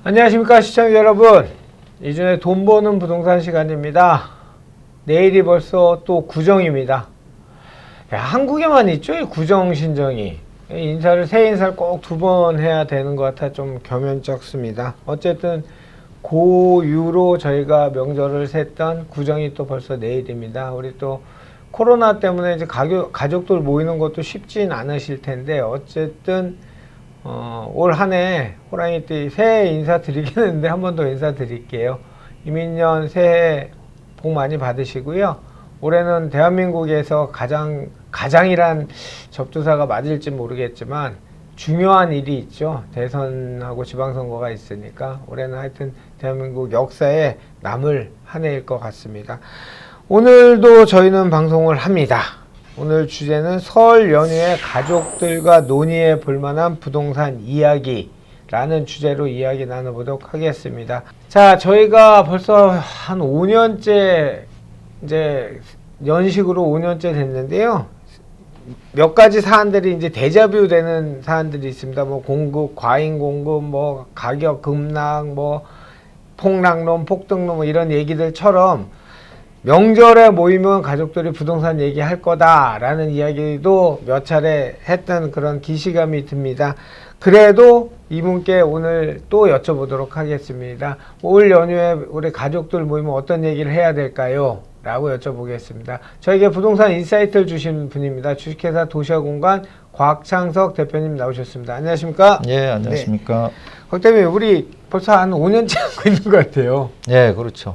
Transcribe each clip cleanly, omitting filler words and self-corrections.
안녕하십니까 시청자 여러분, 이준의 돈 버는 부동산 시간입니다. 내일이 벌써 또 구정입니다. 야, 한국에만 있죠, 이 구정 신정이. 새해 인사를 꼭 2번 해야 되는 것 같아 좀 겸연쩍습니다. 어쨌든 고유로 저희가 명절을 샜던 구정이 또 벌써 내일입니다. 우리 또 코로나 때문에 이제 가족들 모이는 것도 쉽진 않으실 텐데, 어쨌든 올 한 해 호랑이띠 새해 인사드리긴 했는데 한 번 더 인사드릴게요. 이민년 새해 복 많이 받으시고요. 올해는 대한민국에서 가장이란 접두사가 맞을지 모르겠지만 중요한 일이 있죠. 대선하고 지방선거가 있으니까 올해는 하여튼 대한민국 역사에 남을 한 해일 것 같습니다. 오늘도 저희는 방송을 합니다. 오늘 주제는 설 연휴에 가족들과 논의해 볼 만한 부동산 이야기라는 주제로 이야기 나눠보도록 하겠습니다. 자, 저희가 벌써 한 5년째, 이제 연식으로 5년째 됐는데요. 몇 가지 사안들이 이제 데자뷰 되는 사안들이 있습니다. 뭐 공급, 과잉 공급, 뭐 가격 급락, 뭐 폭락론, 폭등론, 뭐 이런 얘기들처럼 명절에 모이면 가족들이 부동산 얘기할 거다라는 이야기도 몇 차례 했던 그런 기시감이 듭니다. 그래도 이분께 오늘 또 여쭤보도록 하겠습니다. 올 연휴에 우리 가족들 모이면 어떤 얘기를 해야 될까요? 라고 여쭤보겠습니다. 저에게 부동산 인사이트를 주신 분입니다. 주식회사 도시화공간 곽창석 대표님 나오셨습니다. 안녕하십니까? 예, 안녕하십니까? 네. 곽 대표님, 우리 벌써 한 5년째 하고 있는 것 같아요. 예, 그렇죠.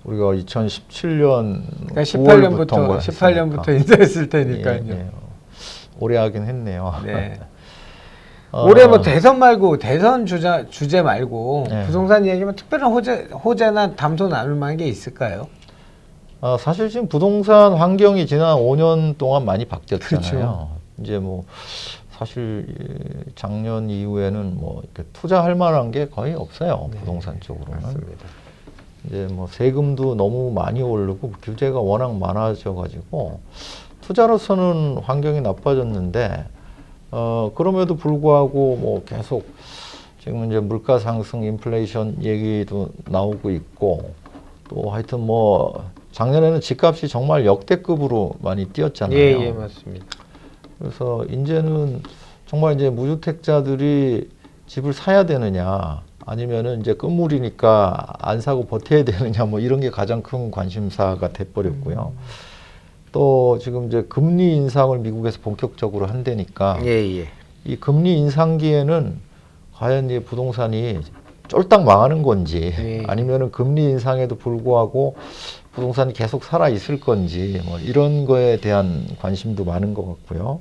우리가 2017년 그러니까 18년부터 인사했을 테니까요. 예, 예. 오래 하긴 했네요. 네. 올해 뭐 대선 말고, 대선 주제 말고 네. 부동산 얘기면 특별한 호재나 담소 나눌 만한 게 있을까요? 사실 지금 부동산 환경이 지난 5년 동안 많이 바뀌었잖아요. 그렇죠. 이제 뭐 사실 작년 이후에는 뭐 이렇게 투자할 만한 게 거의 없어요. 네. 부동산 쪽으로는. 맞습니다. 이제 뭐 세금도 너무 많이 오르고 규제가 워낙 많아져 가지고 투자로서는 환경이 나빠졌는데, 그럼에도 불구하고 뭐 계속 지금 이제 물가 상승, 인플레이션 얘기도 나오고 있고, 또 하여튼 뭐 작년에는 집값이 정말 역대급으로 많이 뛰었잖아요. 예, 예, 맞습니다. 그래서 이제는 정말 이제 무주택자들이 집을 사야 되느냐, 아니면은 이제 끝물이니까 안 사고 버텨야 되느냐, 뭐 이런 게 가장 큰 관심사가 돼버렸고요. 또 지금 이제 금리 인상을 미국에서 본격적으로 한다니까, 예, 예. 이 금리 인상기에는 과연 이 부동산이 쫄딱 망하는 건지, 예. 아니면은 금리 인상에도 불구하고 부동산이 계속 살아 있을 건지, 뭐 이런 거에 대한 관심도 많은 것 같고요.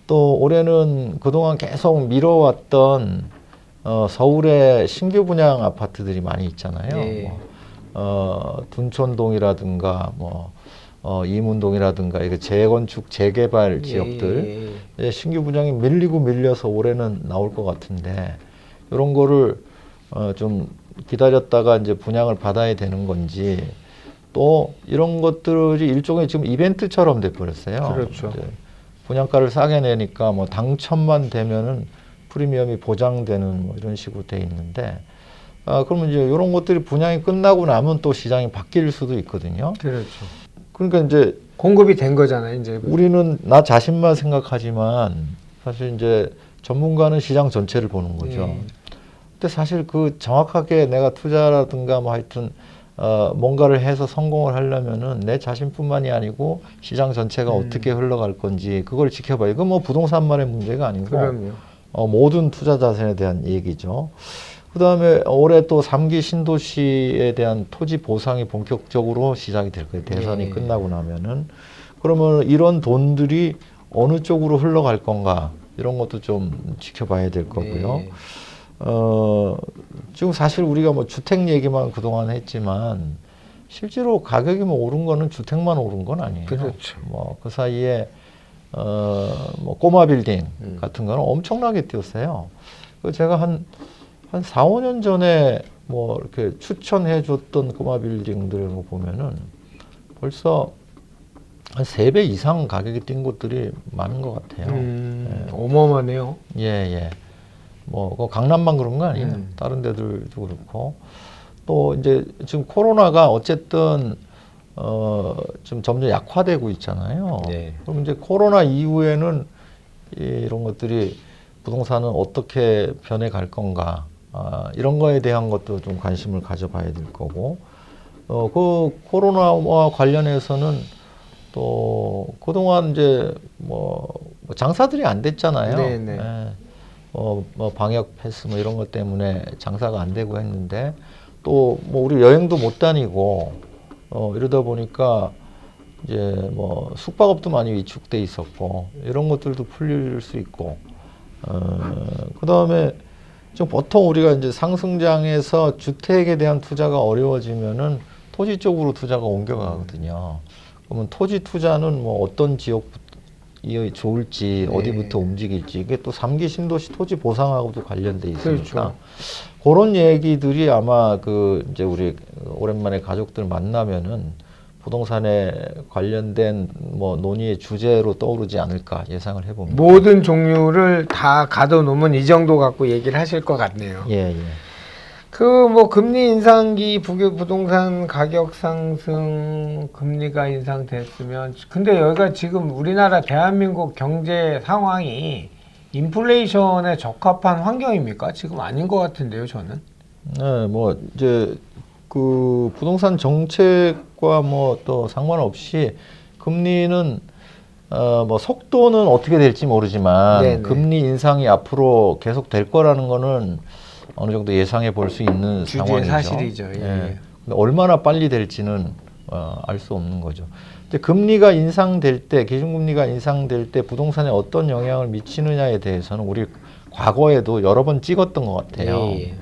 또 올해는 그동안 계속 미뤄왔던 서울의 신규 분양 아파트들이 많이 있잖아요. 예. 둔촌동이라든가 뭐 이문동이라든가 이게 재건축 재개발 지역들, 예. 신규 분양이 밀려서 올해는 나올 것 같은데, 이런 거를 좀 기다렸다가 이제 분양을 받아야 되는 건지, 또 이런 것들이 일종의 지금 이벤트처럼 돼 버렸어요. 그렇죠. 분양가를 싸게 내니까 뭐 당첨만 되면은 프리미엄이 보장되는 뭐 이런 식으로 돼 있는데, 그러면 이제 이런 것들이 분양이 끝나고 나면 또 시장이 바뀔 수도 있거든요. 그렇죠. 그러니까 이제 공급이 된 거잖아요, 이제. 우리는 나 자신만 생각하지만 사실 이제 전문가는 시장 전체를 보는 거죠. 근데 사실 그 정확하게 내가 투자라든가 뭐 하여튼 뭔가를 해서 성공을 하려면은 내 자신뿐만이 아니고 시장 전체가 어떻게 흘러갈 건지 그걸 지켜봐요. 이건 뭐 부동산만의 문제가 아니고, 그럼요. 모든 투자 자산에 대한 얘기죠. 그 다음에 올해 또 3기 신도시에 대한 토지 보상이 본격적으로 시작이 될 거예요. 대선이 끝나고 나면은. 그러면 이런 돈들이 어느 쪽으로 흘러갈 건가. 이런 것도 좀 지켜봐야 될 거고요. 네. 지금 사실 우리가 뭐 주택 얘기만 그동안 했지만 실제로 가격이 뭐 오른 거는 주택만 오른 건 아니에요. 그렇죠. 뭐 그 사이에 뭐 꼬마 빌딩 같은 거는 엄청나게 뛰었어요. 그 제가 한 4, 5년 전에 뭐 이렇게 추천해 줬던 꼬마 빌딩들을 보면은 벌써 한 3배 이상 가격이 뛴 곳들이 많은 것 같아요. 어마어마하네요. 예, 예. 뭐, 그 강남만 그런 거 아니에요. 음. 다른 데들도 그렇고. 또 이제 지금 코로나가 어쨌든, 좀 점점 약화되고 있잖아요. 네. 그럼 이제 코로나 이후에는 이런 것들이 부동산은 어떻게 변해갈 건가. 이런 거에 대한 것도 좀 관심을 가져봐야 될 거고. 그 코로나와 관련해서는 또 그동안 이제 뭐 장사들이 안 됐잖아요. 네네. 예. 뭐 방역 패스 뭐 이런 것 때문에 장사가 안 되고 했는데 또 뭐 우리 여행도 못 다니고 이러다 보니까 이제 뭐 숙박업도 많이 위축돼 있었고 이런 것들도 풀릴 수 있고 그다음에 지금 보통 우리가 이제 상승장에서 주택에 대한 투자가 어려워지면은 토지 쪽으로 투자가 옮겨가거든요. 그러면 토지 투자는 뭐 어떤 지역부터 좋을지 네. 어디부터 움직일지 이게 또 3기 신도시 토지 보상하고도 관련돼 있으니까 그렇죠. 그런 얘기들이 아마 그 이제 우리 오랜만에 가족들 만나면은 부동산에 관련된 뭐 논의의 주제로 떠오르지 않을까 예상을 해봅니다. 모든 종류를 다 가둬놓으면 이 정도 갖고 얘기를 하실 것 같네요. 예, 예. 그 뭐 금리 인상기 부동산 가격 상승 금리가 인상됐으면 근데 여기가 지금 우리나라 대한민국 경제 상황이 인플레이션에 적합한 환경입니까? 지금 아닌 것 같은데요, 저는. 네, 뭐 이제 그 부동산 정책과 뭐 또 상관없이 금리는 뭐 속도는 어떻게 될지 모르지만 네네. 금리 인상이 앞으로 계속 될 거라는 거는 어느 정도 예상해 볼 수 있는 주제 상황이죠. 사실이죠. 예. 근데 얼마나 빨리 될지는 알 수 없는 거죠. 근데 금리가 인상될 때, 기준금리가 인상될 때 부동산에 어떤 영향을 미치느냐에 대해서는 우리 과거에도 여러 번 찍었던 것 같아요. 예.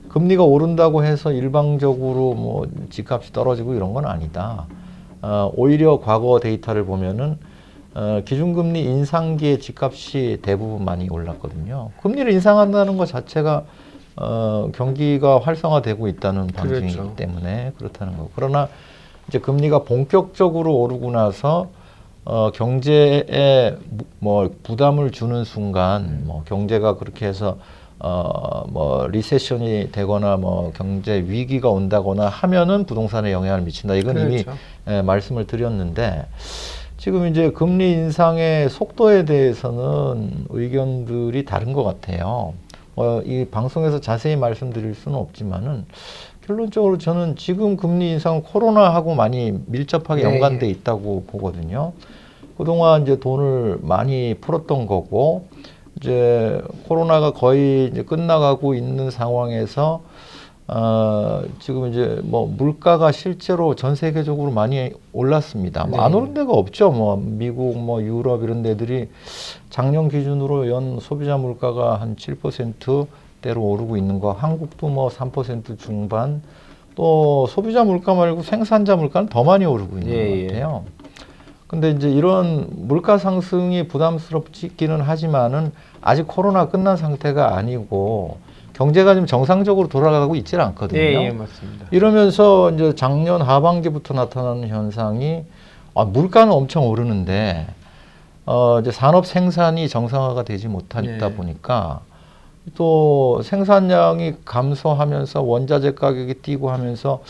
금리가 오른다고 해서 일방적으로 뭐 집값이 떨어지고 이런 건 아니다. 오히려 과거 데이터를 보면은 기준금리 인상기에 집값이 대부분 많이 올랐거든요. 금리를 인상한다는 것 자체가 경기가 활성화되고 있다는 방증이기 그렇죠. 때문에 그렇다는 거고. 그러나 이제 금리가 본격적으로 오르고 나서 경제에 뭐 부담을 주는 순간 뭐 경제가 그렇게 해서 뭐 리세션이 되거나 뭐 경제 위기가 온다거나 하면은 부동산에 영향을 미친다. 이건 이미 그렇죠. 말씀을 드렸는데 지금 이제 금리 인상의 속도에 대해서는 의견들이 다른 것 같아요. 이 방송에서 자세히 말씀드릴 수는 없지만은 결론적으로 저는 지금 금리 인상은 코로나하고 많이 밀접하게 네. 연관돼 있다고 보거든요. 그동안 이제 돈을 많이 풀었던 거고 이제 코로나가 거의 이제 끝나가고 있는 상황에서 지금 이제 뭐 물가가 실제로 전 세계적으로 많이 올랐습니다. 네. 뭐 안 오른 데가 없죠. 뭐 미국, 뭐 유럽 이런 데들이 작년 기준으로 연 소비자 물가가 한 7%대로 오르고 있는 거. 한국도 뭐 3% 중반. 또 소비자 물가 말고 생산자 물가는 더 많이 오르고 있는 예, 것 같아요. 근데 이제 이런 물가 상승이 부담스럽기는 하지만은 아직 코로나 끝난 상태가 아니고 경제가 지금 정상적으로 돌아가고 있질 않거든요. 예, 맞습니다. 이러면서 이제 작년 하반기부터 나타나는 현상이 물가는 엄청 오르는데 이제 산업 생산이 정상화가 되지 못하다 네. 보니까 또 생산량이 감소하면서 원자재 가격이 뛰고 하면서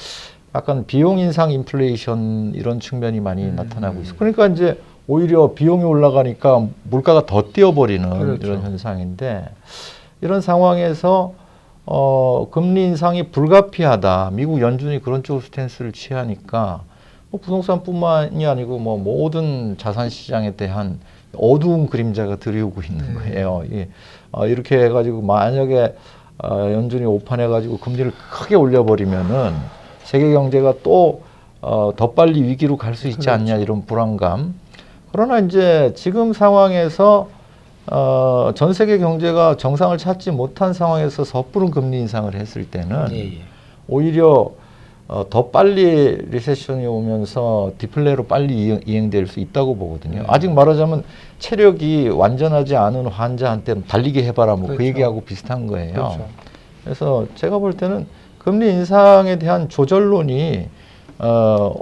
약간 비용 인상 인플레이션 이런 측면이 많이 나타나고 있어요. 그러니까 이제 오히려 비용이 올라가니까 물가가 더 뛰어버리는 그렇죠. 이런 현상인데 이런 상황에서 금리 인상이 불가피하다. 미국 연준이 그런 쪽으로 스탠스를 취하니까 뭐 부동산뿐만이 아니고 뭐 모든 자산 시장에 대한 어두운 그림자가 들이오고 있는 거예요. 이렇게 해가지고 만약에 연준이 오판해가지고 금리를 크게 올려버리면은 세계 경제가 또 더 빨리 위기로 갈 수 있지 않냐 이런 불안감. 그러나 이제 지금 상황에서 전 세계 경제가 정상을 찾지 못한 상황에서 섣부른 금리 인상을 했을 때는 예, 예. 오히려 더 빨리 리세션이 오면서 디플레로 빨리 이행될 수 있다고 보거든요. 아직 말하자면 체력이 완전하지 않은 환자한테 달리기 해봐라 뭐 그 그렇죠. 얘기하고 비슷한 거예요. 그렇죠. 그래서 제가 볼 때는 금리 인상에 대한 조절론이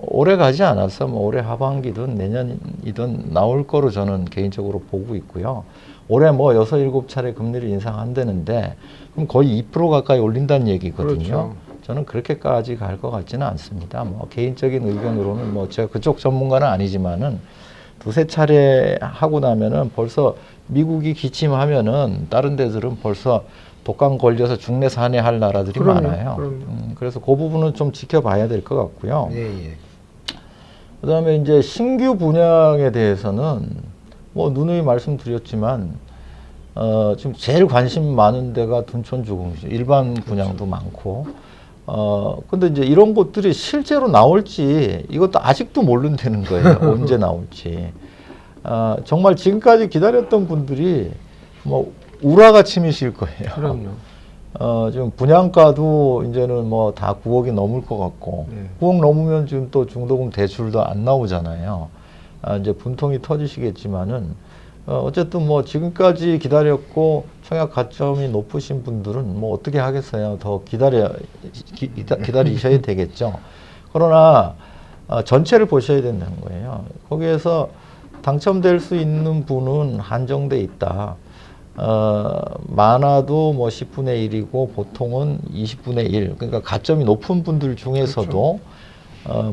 오래 가지 않아서 뭐 올해 하반기든 내년이든 나올 거로 저는 개인적으로 보고 있고요. 올해 뭐 6, 7차례 금리를 인상한다는데 그럼 거의 2% 가까이 올린다는 얘기거든요. 그렇죠. 저는 그렇게까지 갈 것 같지는 않습니다. 뭐 개인적인 의견으로는 뭐 제가 그쪽 전문가는 아니지만은 2, 3차례 하고 나면은 벌써 미국이 기침하면은 다른 데들은 벌써 독감 걸려서 중내 산해할 나라들이 그럼요, 많아요. 그럼요. 그래서 그 부분은 좀 지켜봐야 될 것 같고요. 예, 예. 그다음에 이제 신규 분양에 대해서는 뭐 누누이 말씀드렸지만 지금 제일 관심 많은 데가 둔촌주공이죠. 일반 분양도 많고. 근데 이제 이런 것들이 실제로 나올지 이것도 아직도 모른다는 거예요. 언제 나올지. 정말 지금까지 기다렸던 분들이 뭐 우라가 치미실 거예요. 그럼요. 지금 분양가도 이제는 뭐 다 9억이 넘을 것 같고, 네. 9억 넘으면 지금 또 중도금 대출도 안 나오잖아요. 이제 분통이 터지시겠지만은, 어쨌든 뭐 지금까지 기다렸고 청약 가점이 높으신 분들은 뭐 어떻게 하겠어요. 더 기다리셔야 되겠죠. 그러나, 전체를 보셔야 된다는 거예요. 거기에서 당첨될 수 있는 분은 한정돼 있다. 많아도 뭐 10분의 1이고 보통은 20분의 1. 그러니까 가점이 높은 분들 중에서도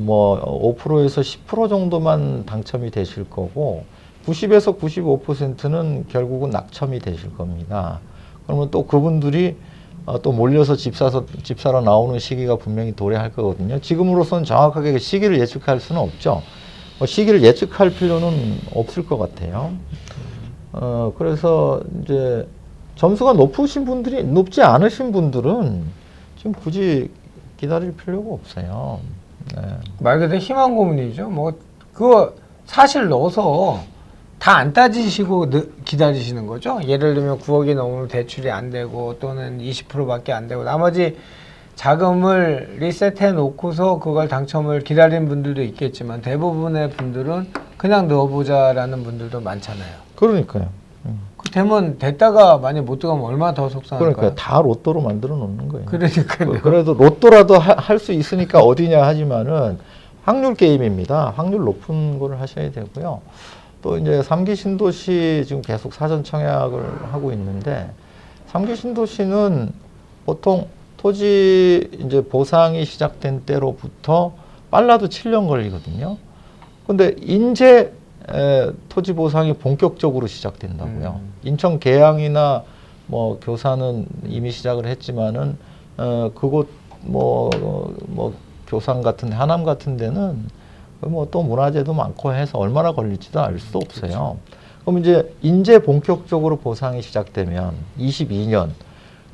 뭐 5%에서 10% 정도만 당첨이 되실 거고 90에서 95%는 결국은 낙첨이 되실 겁니다. 그러면 또 그분들이 또 몰려서 집 사러 나오는 시기가 분명히 도래할 거거든요. 지금으로서는 정확하게 그 시기를 예측할 수는 없죠. 시기를 예측할 필요는 없을 것 같아요. 그래서 이제 점수가 높지 않으신 분들은 지금 굳이 기다릴 필요가 없어요. 네. 말 그대로 희망 고문이죠. 뭐 그거 사실 넣어서 다 안 따지시고 기다리시는 거죠. 예를 들면 9억이 넘으면 대출이 안 되고 또는 20%밖에 안 되고 나머지 자금을 리셋해 놓고서 그걸 당첨을 기다리는 분들도 있겠지만 대부분의 분들은 그냥 넣어보자라는 분들도 많잖아요. 그러니까요. 그 되면 됐다가 만약 못 들어가면 얼마나 더 속상할까요? 그러니까 다 로또로 만들어 놓는 거예요. 그러니까요. 그래도 로또라도 할 수 있으니까 어디냐 하지만은 확률 게임입니다. 확률 높은 거를 하셔야 되고요. 또 이제 3기 신도시 지금 계속 사전 청약을 하고 있는데 3기 신도시는 보통 토지 이제 보상이 시작된 때로부터 빨라도 7년 걸리거든요. 근데 인제 토지 보상이 본격적으로 시작된다고요. 인천 계양이나 뭐 교사는 이미 시작을 했지만은 그곳 뭐 교산 같은 하남 같은 데는 뭐 또 문화재도 많고 해서 얼마나 걸릴지도 알 수 없어요. 그럼 이제 인제 본격적으로 보상이 시작되면 22년,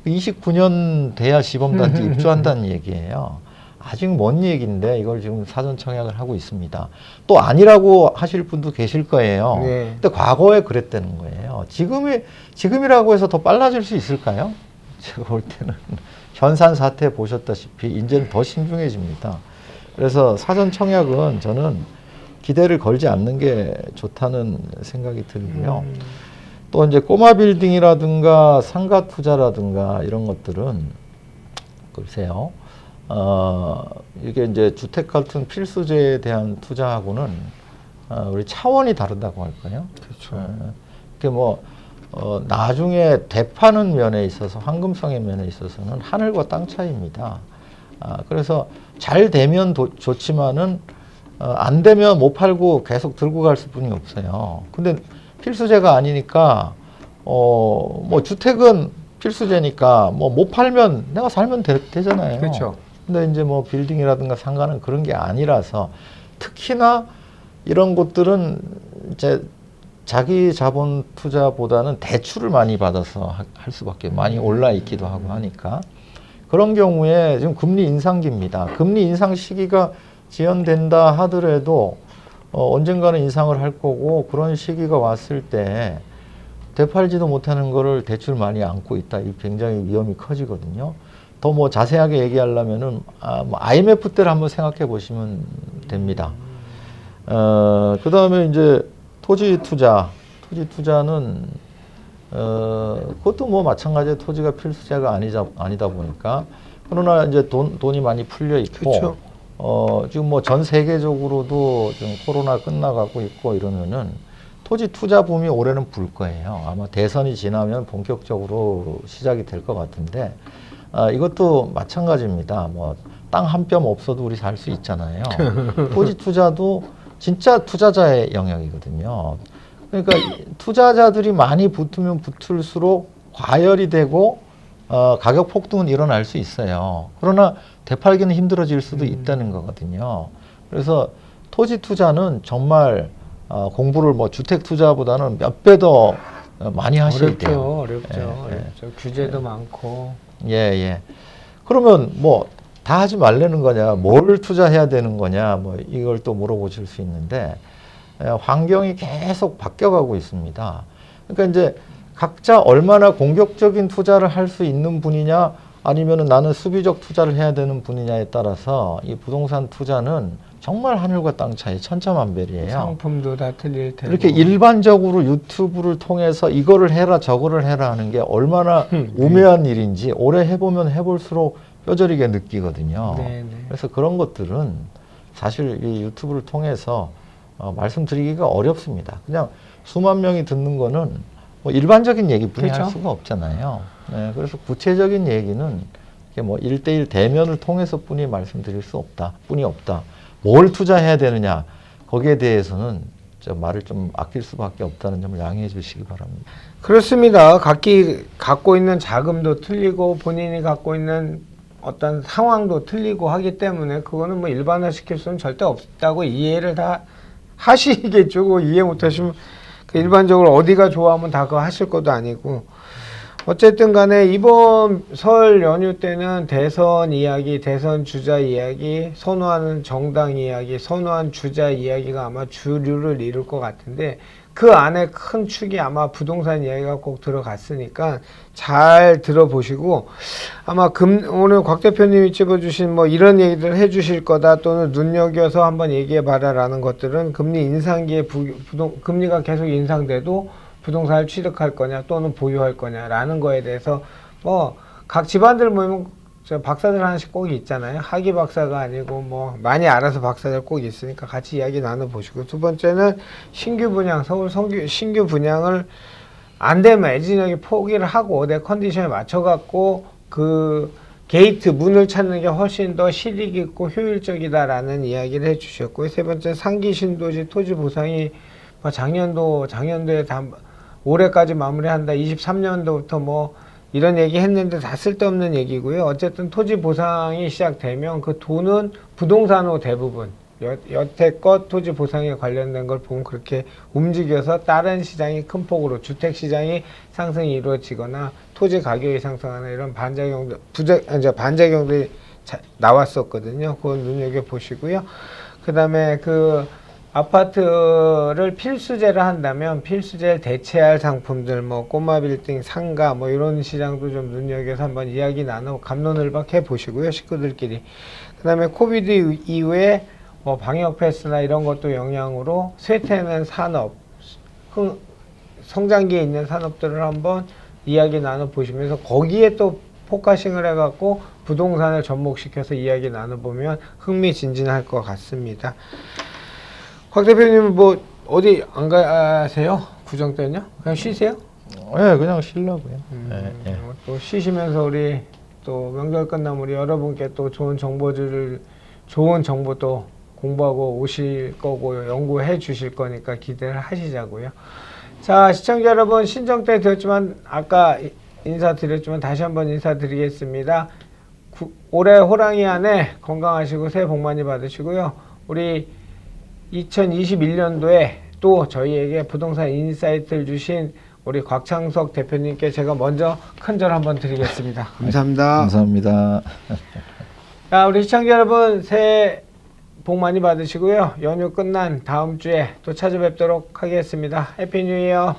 29년 돼야 시범단지 입주한다는 얘기예요. 아직 먼 얘기인데 이걸 지금 사전 청약을 하고 있습니다. 또 아니라고 하실 분도 계실 거예요. 네. 근데 과거에 그랬다는 거예요. 지금이라고 해서 더 빨라질 수 있을까요? 제가 볼 때는 현산 사태 보셨다시피 이제는 더 신중해집니다. 그래서 사전 청약은 저는 기대를 걸지 않는 게 좋다는 생각이 들고요. 또 이제 꼬마 빌딩이라든가 상가 투자라든가 이런 것들은 글쎄요. 이게 이제 주택 같은 필수재에 대한 투자하고는 우리 차원이 다르다고 할까요? 그렇죠. 이게 뭐 나중에 되파는 면에 있어서 황금성의 면에 있어서는 하늘과 땅 차이입니다. 그래서 잘 되면 좋지만은 안 되면 못 팔고 계속 들고 갈 수뿐이 없어요. 근데 필수재가 아니니까 뭐 주택은 필수재니까 뭐 못 팔면 내가 살면 되잖아요. 그렇죠. 근데 이제 뭐 빌딩이라든가 상가는 그런 게 아니라서 특히나 이런 곳들은 이제 자기 자본 투자보다는 대출을 많이 받아서 할 수밖에 많이 올라 있기도 하고 하니까 그런 경우에 지금 금리 인상기입니다. 금리 인상 시기가 지연된다 하더라도 언젠가는 인상을 할 거고 그런 시기가 왔을 때 되팔지도 못하는 거를 대출 많이 안고 있다. 이 굉장히 위험이 커지거든요. 더 뭐 자세하게 얘기하려면은 뭐 IMF 때를 한번 생각해 보시면 됩니다. 그다음에 이제 토지 투자는 그것도 뭐 마찬가지로 토지가 필수제가 아니다 보니까 그러나 이제 돈이 많이 풀려 있고 그쵸. 지금 뭐 전 세계적으로도 지금 코로나 끝나가고 있고 이러면은 토지 투자 붐이 올해는 불 거예요. 아마 대선이 지나면 본격적으로 시작이 될 것 같은데 이것도 마찬가지입니다. 뭐 땅 한 뼘 없어도 우리 살 수 있잖아요. 토지 투자도 진짜 투자자의 영역이거든요. 그러니까 투자자들이 많이 붙으면 붙을수록 과열이 되고 가격 폭등은 일어날 수 있어요. 그러나 되팔기는 힘들어질 수도 있다는 거거든요. 그래서 토지 투자는 정말 공부를 뭐 주택 투자보다는 몇 배 더 많이 하셔야 돼요. 어렵죠. 규제도 많고. 예. 그러면 뭐 다 하지 말라는 거냐, 뭘 투자해야 되는 거냐, 뭐 이걸 또 물어보실 수 있는데 환경이 계속 바뀌어가고 있습니다. 그러니까 이제 각자 얼마나 공격적인 투자를 할 수 있는 분이냐, 아니면은 나는 수비적 투자를 해야 되는 분이냐에 따라서 이 부동산 투자는 정말 하늘과 땅 차이 천차만별이에요. 상품도 다 틀릴 테고. 이렇게 일반적으로 유튜브를 통해서 이거를 해라 저거를 해라 하는 게 얼마나 우매한 일인지 오래 해보면 해볼수록 뼈저리게 느끼거든요. 네네. 그래서 그런 것들은 사실 이 유튜브를 통해서 말씀드리기가 어렵습니다. 그냥 수만 명이 듣는 거는 뭐 일반적인 얘기뿐이 그렇죠. 할 수가 없잖아요. 네, 그래서 구체적인 얘기는 이게 뭐 1대1 대면을 통해서뿐이 말씀드릴 수 없다. 뿐이 없다. 뭘 투자해야 되느냐 거기에 대해서는 말을 좀 아낄 수밖에 없다는 점을 양해해 주시기 바랍니다. 그렇습니다. 각기 갖고 있는 자금도 틀리고 본인이 갖고 있는 어떤 상황도 틀리고 하기 때문에 그거는 뭐 일반화 시킬 수는 절대 없다고 이해를 다 하시겠죠. 그거 이해 못하시면 그 일반적으로 어디가 좋아하면 다 그거 하실 것도 아니고. 어쨌든 간에 이번 설 연휴 때는 대선 이야기, 대선 주자 이야기, 선호하는 정당 이야기, 선호한 주자 이야기가 아마 주류를 이룰 것 같은데 그 안에 큰 축이 아마 부동산 이야기가 꼭 들어갔으니까 잘 들어보시고 아마 오늘 곽 대표님이 찝어주신 뭐 이런 얘기들 해주실 거다 또는 눈여겨서 한번 얘기해봐라 라는 것들은 금리 인상기에 금리가 계속 인상돼도 부동산을 취득할 거냐 또는 보유할 거냐라는 거에 대해서 뭐 각 집안들 모이면 저 박사들 하나씩 꼭 있잖아요. 학위 박사가 아니고 뭐 많이 알아서 박사들 꼭 있으니까 같이 이야기 나눠보시고 두 번째는 신규 분양 서울 신규 분양을 안 되면 애진하게 포기를 하고 내 컨디션에 맞춰갖고 그 게이트 문을 찾는 게 훨씬 더 실익 있고 효율적이다라는 이야기를 해주셨고요. 세 번째 상기 신도시 토지 보상이 뭐 작년도에 다 올해까지 마무리한다. 23년도부터 뭐 이런 얘기 했는데 다 쓸데없는 얘기고요. 어쨌든 토지 보상이 시작되면 그 돈은 부동산으로 대부분 여태껏 토지 보상에 관련된 걸 보면 그렇게 움직여서 다른 시장이 큰 폭으로 주택 시장이 상승이 이루어지거나 토지 가격이 상승하는 이런 반작용들이 나왔었거든요. 그건 눈여겨보시고요. 그 다음에 그 아파트를 필수제를 한다면 필수제를 대체할 상품들 뭐 꼬마 빌딩 상가 뭐 이런 시장도 좀 눈여겨서 한번 이야기 나누고 갑론을박 해보시고요. 식구들끼리. 그 다음에 코비드 이후에 뭐 방역 패스나 이런 것도 영향으로 쇠퇴는 산업 성장기에 있는 산업들을 한번 이야기 나눠보시면서 거기에 또 포커싱을 해갖고 부동산을 접목시켜서 이야기 나눠보면 흥미진진할 것 같습니다. 곽 대표님 뭐 어디 안 가세요? 구정 때는요? 그냥 쉬세요? 네, 그냥 쉬려고요. 네. 또 쉬시면서 우리 또 명절 끝나면 우리 여러분께 또 좋은 정보도 공부하고 오실 거고 연구해 주실 거니까 기대를 하시자고요. 자, 시청자 여러분 신정 때 되었지만 아까 인사드렸지만 다시 한번 인사드리겠습니다. 올해 호랑이 안에 건강하시고 새해 복 많이 받으시고요. 우리 2021년도에 또 저희에게 부동산 인사이트를 주신 우리 곽창석 대표님께 제가 먼저 큰절 한번 드리겠습니다. 감사합니다. 감사합니다. 자, 우리 시청자 여러분 새해 복 많이 받으시고요. 연휴 끝난 다음 주에 또 찾아뵙도록 하겠습니다. 해피 뉴 이어.